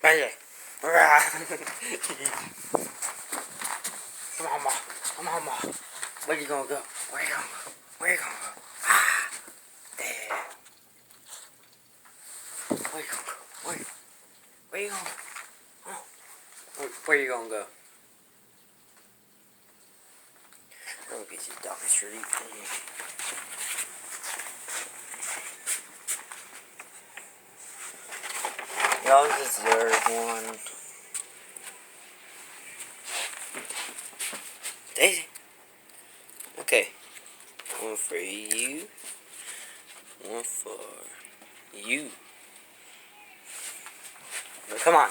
Bang. Rah. Come on, Ma. Come on, Ma. Where you gonna go? Where you gonna go? Where you gonna go? Ah. There. Where you gonna go? Where you gonna go? Oh. Where you gonna go? I'm gonna get you down the street. Y'all deserve one. Daisy. Okay. One for you. One for you. But come on.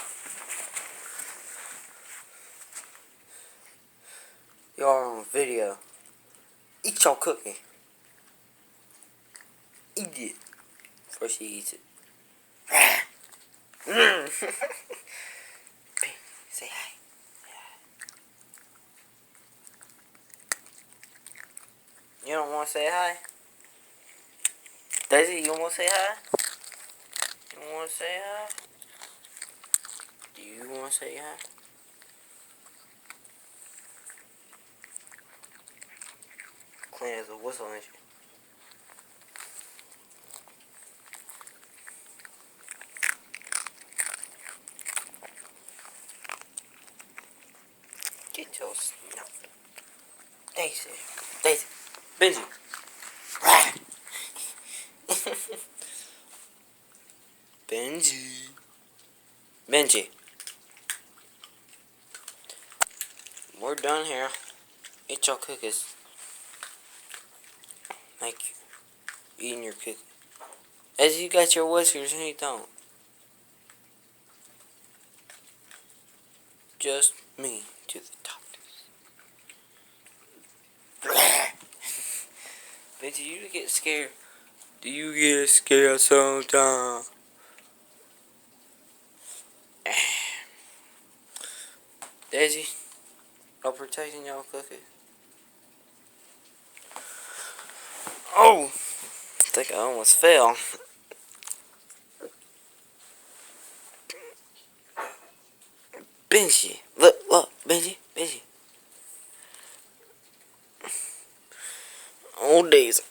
Y'all are on video. Eat your cookie. Eat it. Before she eats it. Say hi. You don't want to say hi? Daisy, you want to say hi? You want to say hi? Do you want to say hi? Clean as a whistle, ain't you? Get your snout. Daisy. Daisy. Benji. Benji. Benji. We're done here. Eat your cookies. Like eating your cookies. As you got your whiskers and he don't. Just me to the top. Benji, you get scared. Do you get scared sometimes? Daisy, I'm protecting y'all cookies. Oh! I think I almost fell. Benji, look, Benji. Oh, Daisy.